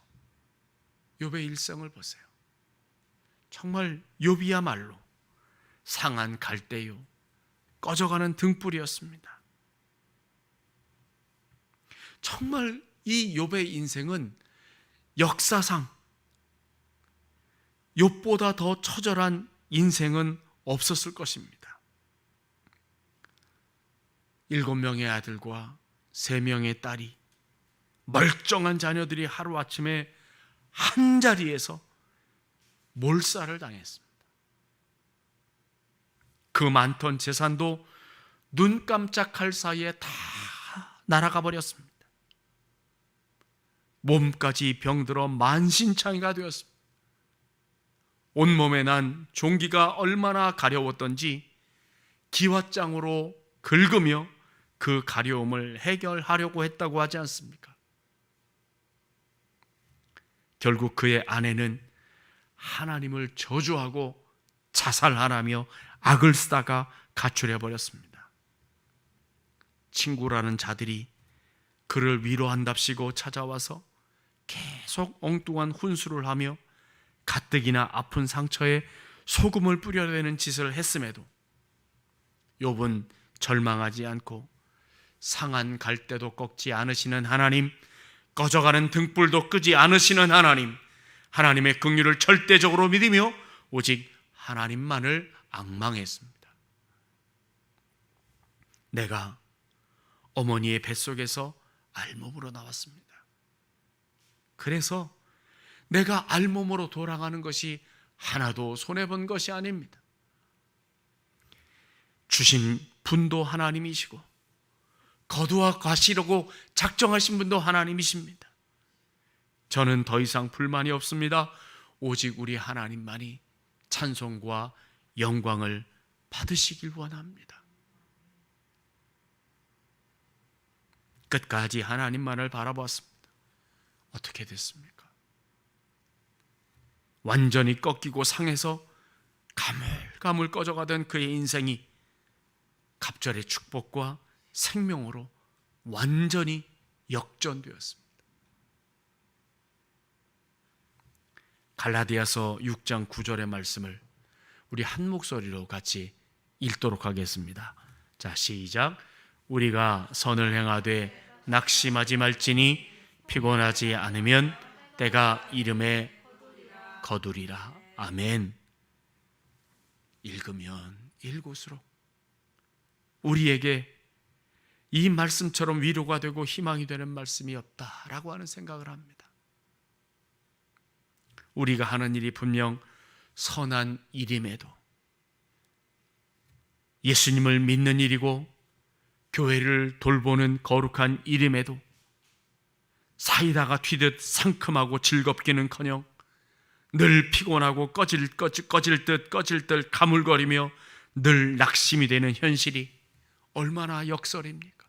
욥의 일생을 보세요. 정말 욥이야말로 상한 갈대요, 꺼져가는 등불이었습니다. 정말 이 욥의 인생은 역사상 욥보다 더 처절한 인생은 없었을 것입니다. 7명의 아들과 3명의 딸이, 멀쩡한 자녀들이 하루아침에 한 자리에서 몰살을 당했습니다. 그 많던 재산도 눈 깜짝할 사이에 다 날아가 버렸습니다. 몸까지 병들어 만신창이가 되었습니다. 온몸에 난 종기가 얼마나 가려웠던지 기왓장으로 긁으며 그 가려움을 해결하려고 했다고 하지 않습니까? 결국 그의 아내는 하나님을 저주하고 자살하라며 악을 쓰다가 가출해 버렸습니다. 친구라는 자들이 그를 위로한답시고 찾아와서 계속 엉뚱한 훈수를 하며 가뜩이나 아픈 상처에 소금을 뿌려대는 짓을 했음에도 욥은 절망하지 않고 상한 갈대도 꺾지 않으시는 하나님, 꺼져가는 등불도 끄지 않으시는 하나님, 하나님의 긍휼을 절대적으로 믿으며 오직 하나님만을 앙망했습니다. 내가 어머니의 뱃속에서 알몸으로 나왔습니다. 그래서 내가 알몸으로 돌아가는 것이 하나도 손해본 것이 아닙니다. 주신 분도 하나님이시고 거두어 가시려고 작정하신 분도 하나님이십니다. 저는 더 이상 불만이 없습니다. 오직 우리 하나님만이 찬송과 영광을 받으시길 원합니다. 끝까지 하나님만을 바라보았습니다. 어떻게 됐습니까? 완전히 꺾이고 상해서 가물가물 꺼져가던 그의 인생이 갑절의 축복과 생명으로 완전히 역전되었습니다. 갈라디아서 6장 9절의 말씀을 우리 한 목소리로 같이 읽도록 하겠습니다. 자, 시작. 우리가 선을 행하되 낙심하지 말지니 피곤하지 않으면 때가 이름에 거두리라. 아멘. 읽으면 읽을수록 우리에게 이 말씀처럼 위로가 되고 희망이 되는 말씀이 없다라고 하는 생각을 합니다. 우리가 하는 일이 분명 선한 일임에도, 예수님을 믿는 일이고 교회를 돌보는 거룩한 일임에도 사이다가 튀듯 상큼하고 즐겁기는커녕 늘 피곤하고 꺼질 듯 가물거리며 늘 낙심이 되는 현실이 얼마나 역설입니까?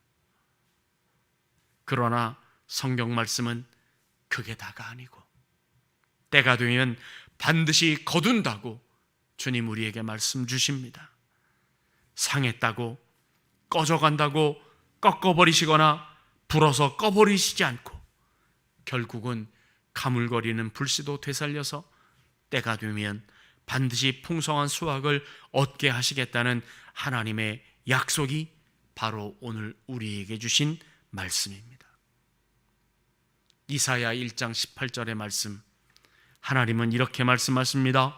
그러나 성경 말씀은 그게 다가 아니고 때가 되면 반드시 거둔다고 주님 우리에게 말씀 주십니다. 상했다고 꺼져간다고 꺾어버리시거나 불어서 꺼버리시지 않고 결국은 가물거리는 불씨도 되살려서 때가 되면 반드시 풍성한 수확을 얻게 하시겠다는 하나님의 약속이 바로 오늘 우리에게 주신 말씀입니다. 이사야 1장 18절의 말씀, 하나님은 이렇게 말씀하십니다.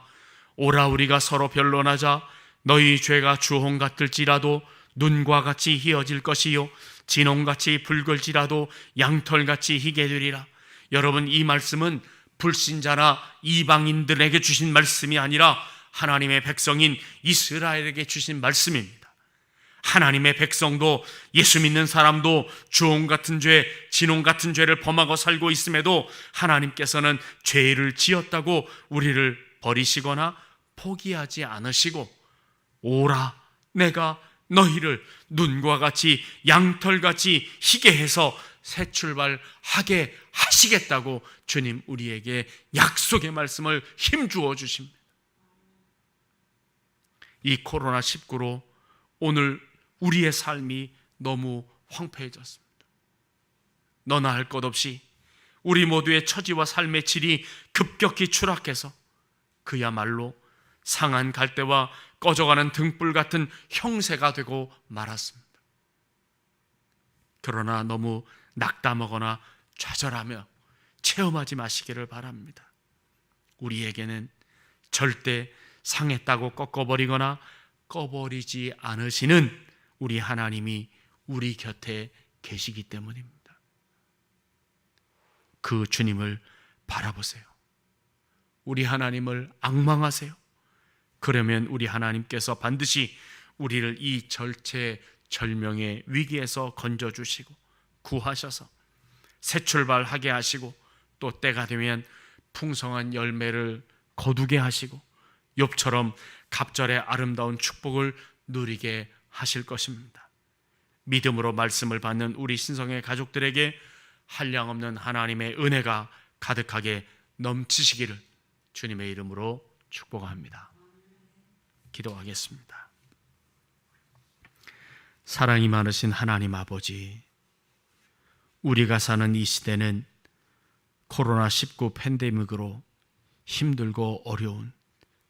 오라 우리가 서로 변론하자. 너희 죄가 주홍 같을지라도 눈과 같이 희어질 것이요 진홍같이 붉을지라도 양털같이 희게 되리라. 여러분, 이 말씀은 불신자나 이방인들에게 주신 말씀이 아니라 하나님의 백성인 이스라엘에게 주신 말씀입니다. 하나님의 백성도, 예수 믿는 사람도 주홍 같은 죄, 진홍 같은 죄를 범하고 살고 있음에도 하나님께서는 죄를 지었다고 우리를 버리시거나 포기하지 않으시고, 오라 내가 너희를 눈과 같이 양털같이 희게 해서 새 출발하게 하시겠다고 주님 우리에게 약속의 말씀을 힘주어 주십니다. 이 코로나19로 오늘 우리의 삶이 너무 황폐해졌습니다. 너나 할 것 없이 우리 모두의 처지와 삶의 질이 급격히 추락해서 그야말로 상한 갈대와 꺼져가는 등불 같은 형세가 되고 말았습니다. 그러나 너무 낙담하거나 좌절하며 체험하지 마시기를 바랍니다. 우리에게는 절대 상했다고 꺾어버리거나 꺼버리지 않으시는 우리 하나님이 우리 곁에 계시기 때문입니다. 그 주님을 바라보세요. 우리 하나님을 앙망하세요. 그러면 우리 하나님께서 반드시 우리를 이 절체절명의 위기에서 건져주시고 구하셔서 새 출발하게 하시고 또 때가 되면 풍성한 열매를 거두게 하시고 욥처럼 갑절의 아름다운 축복을 누리게 하실 것입니다. 믿음으로 말씀을 받는 우리 신성의 가족들에게 한량없는 하나님의 은혜가 가득하게 넘치시기를 주님의 이름으로 축복합니다. 기도하겠습니다. 사랑이 많으신 하나님 아버지, 우리가 사는 이 시대는 코로나19 팬데믹으로 힘들고 어려운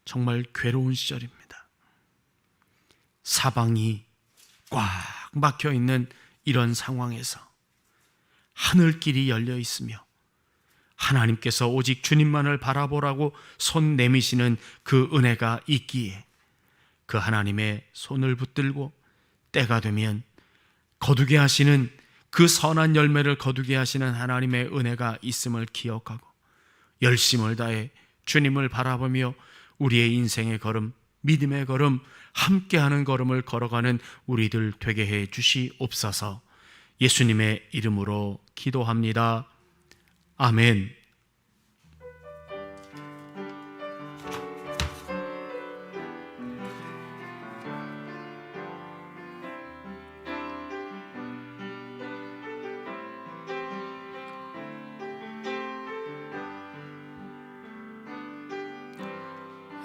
정말 괴로운 시절입니다. 사방이 꽉 막혀 있는 이런 상황에서 하늘길이 열려 있으며 하나님께서 오직 주님만을 바라보라고 손 내미시는 그 은혜가 있기에 그 하나님의 손을 붙들고 때가 되면 거두게 하시는 그 선한 열매를 거두게 하시는 하나님의 은혜가 있음을 기억하고 열심을 다해 주님을 바라보며 우리의 인생의 걸음 믿음의 걸음, 함께하는 걸음을 걸어가는 우리들 되게 해 주시옵소서. 예수님의 이름으로 기도합니다. 아멘.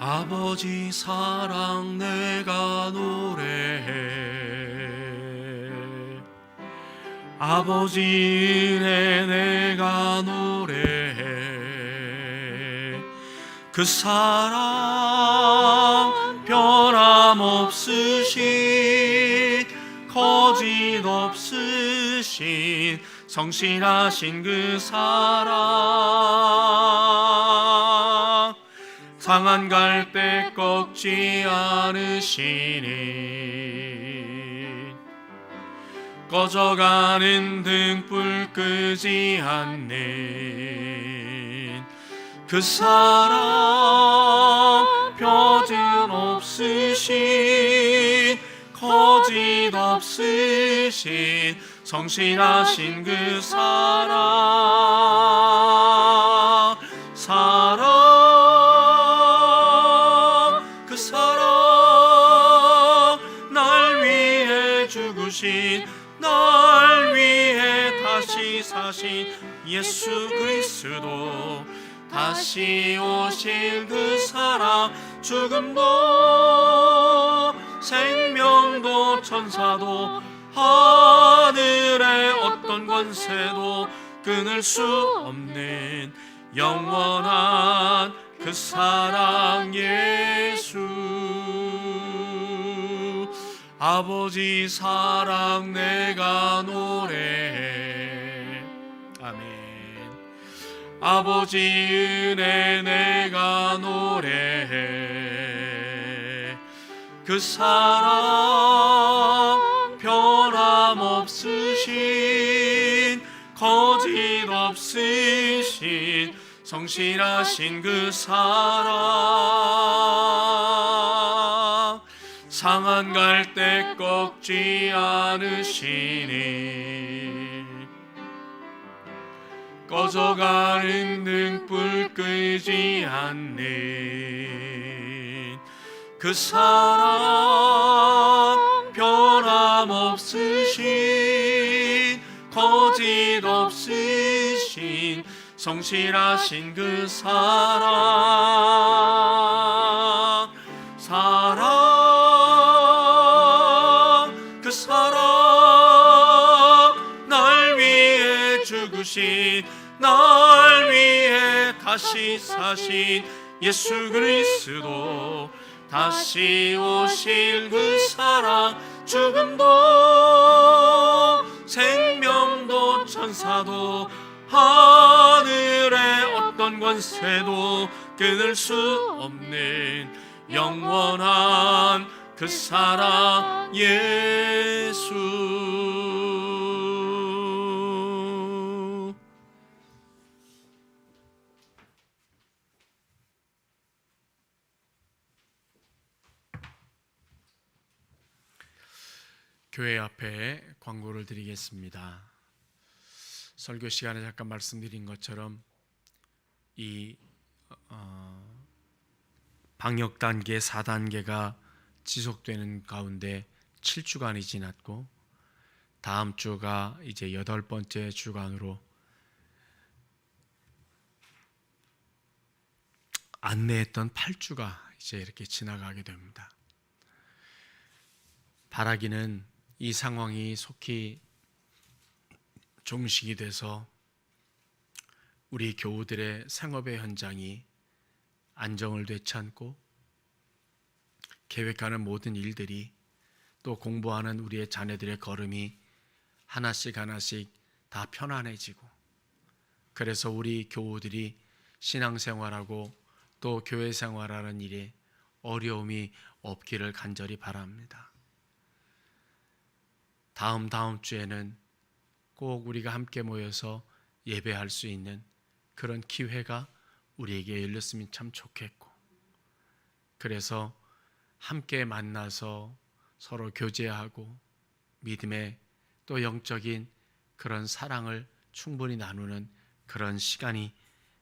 아버지 사랑 내가 노래해, 아버지 은혜 내가 노래해. 그 사랑 변함없으신, 거짓 없으신, 성실하신 그 사랑, 상한 갈대 꺾지 않으시니, 꺼져가는 등불 끄지 않는 그 사랑, 표준 없으신, 거짓 없으신, 성실하신 그 사랑, 그 사랑, 날 위해 죽으신, 날 위해 다시 사신 예수 그리스도, 다시 오실 그 사랑, 죽음도 생명도 천사도 하늘의 어떤 권세도 끊을 수 없는 영원한 그 사랑 예수. 아버지 사랑 내가 노래해. 아멘. 아버지 은혜 내가 노래해. 그 사랑 변함없으신, 거짓 없으신, 성실하신 그 사랑, 상한 갈대 꺾지 않으시니, 꺼져가는 등불 끄지 않는 그 사랑, 변함없으신, 거짓 없으신, 성실하신 그 사랑, 그 사랑, 날 위해 죽으신, 날 위해 다시 사신 예수 그리스도, 다시 오실 그 사랑, 죽음도 생명도 천사도 하늘의 어떤 권세도 끊을 수 없는 영원한 그 사랑 예수. 교회 앞에 광고를 드리겠습니다. 설교 시간에 잠깐 말씀드린 것처럼 이 방역 단계 4단계가 지속되는 가운데 7주간이 지났고, 다음 주가 이제 8번째 주간으로 안내했던 8주가 이제 이렇게 지나가게 됩니다. 바라기는 이 상황이 속히 종식이 돼서 우리 교우들의 생업의 현장이 안정을 되찾고, 계획하는 모든 일들이, 또 공부하는 우리의 자녀들의 걸음이 하나씩 하나씩 다 편안해지고, 그래서 우리 교우들이 신앙생활하고 또 교회 생활하는 일에 어려움이 없기를 간절히 바랍니다. 다음 주에는 꼭 우리가 함께 모여서 예배할 수 있는 그런 기회가 우리에게 열렸으면 참 좋겠고, 그래서 함께 만나서 서로 교제하고 믿음의 또 영적인 그런 사랑을 충분히 나누는 그런 시간이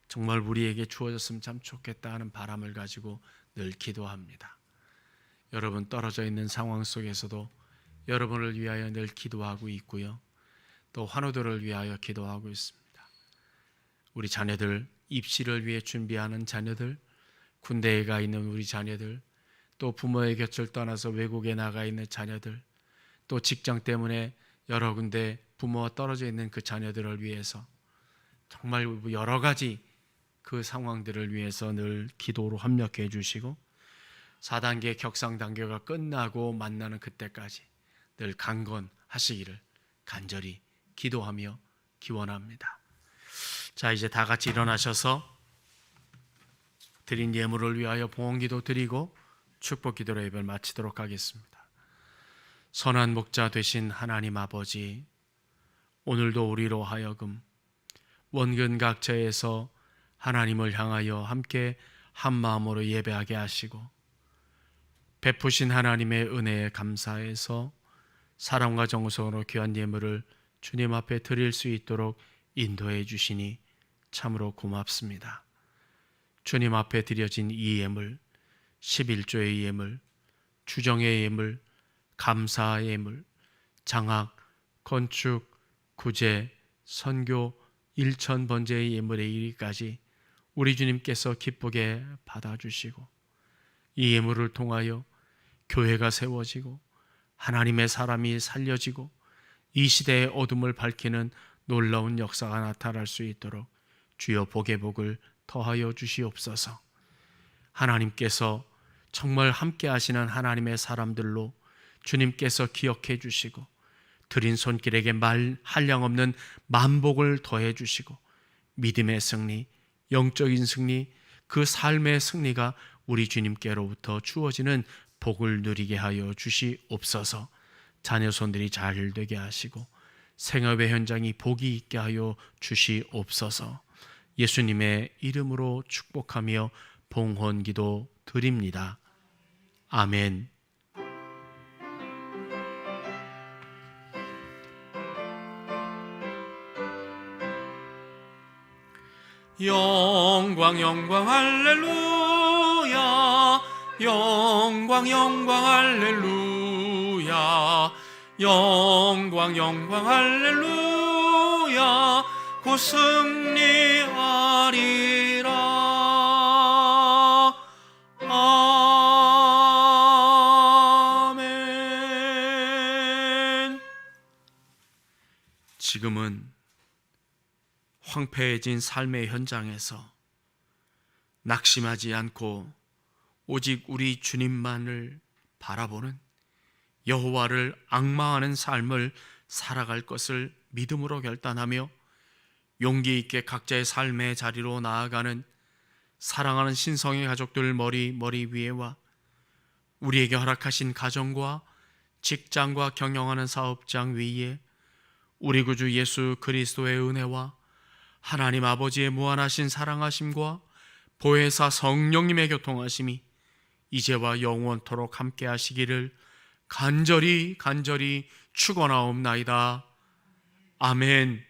정말 우리에게 주어졌으면 참 좋겠다 하는 바람을 가지고 늘 기도합니다. 여러분 떨어져 있는 상황 속에서도 여러분을 위하여 늘 기도하고 있고요. 또 환우들을 위하여 기도하고 있습니다. 우리 자녀들, 입시를 위해 준비하는 자녀들, 군대에 가 있는 우리 자녀들, 또 부모의 곁을 떠나서 외국에 나가 있는 자녀들, 또 직장 때문에 여러 군데 부모와 떨어져 있는 그 자녀들을 위해서 정말 여러 가지 그 상황들을 위해서 늘 기도로 협력해 주시고 4단계 격상 단계가 끝나고 만나는 그때까지 늘 강건하시기를 간절히 기도하며 기원합니다. 자, 이제 다 같이 일어나셔서 드린 예물을 위하여 봉헌기도 드리고 축복기도로 예배를 마치도록 하겠습니다. 선한 목자 되신 하나님 아버지, 오늘도 우리로 하여금 원근 각처에서 하나님을 향하여 함께 한 마음으로 예배하게 하시고 베푸신 하나님의 은혜에 감사해서 사랑과 정성으로 귀한 예물을 주님 앞에 드릴 수 있도록 인도해 주시니 참으로 고맙습니다. 주님 앞에 드려진 이 예물, 11조의 예물, 주정의 예물, 감사의 예물, 장학, 건축, 구제, 선교, 일천번제의 예물에 이르기까지 우리 주님께서 기쁘게 받아주시고 이 예물을 통하여 교회가 세워지고 하나님의 사람이 살려지고 이 시대의 어둠을 밝히는 놀라운 역사가 나타날 수 있도록 주여 복의 복을 더하여 주시옵소서. 하나님께서 정말 함께 하시는 하나님의 사람들로 주님께서 기억해 주시고 드린 손길에게 한량없는 만복을 더해 주시고 믿음의 승리, 영적인 승리, 그 삶의 승리가 우리 주님께로부터 주어지는 복을 누리게 하여 주시옵소서. 자녀손들이 잘 되게 하시고 생업의 현장이 복이 있게 하여 주시옵소서. 예수님의 이름으로 축복하며 봉헌기도 드립니다. 아멘. 영광 영광 할렐루야, 영광 영광 할렐루야, 영광 영광 할렐루야, 곧 승리하리라. 아멘. 지금은 황폐해진 삶의 현장에서 낙심하지 않고 오직 우리 주님만을 바라보는 여호와를 앙망하는 삶을 살아갈 것을 믿음으로 결단하며 용기 있게 각자의 삶의 자리로 나아가는 사랑하는 신성의 가족들 머리 위에와 우리에게 허락하신 가정과 직장과 경영하는 사업장 위에 우리 구주 예수 그리스도의 은혜와 하나님 아버지의 무한하신 사랑하심과 보혜사 성령님의 교통하심이 이제와 영원토록 함께 하시기를 간절히 축원하옵나이다. 아멘.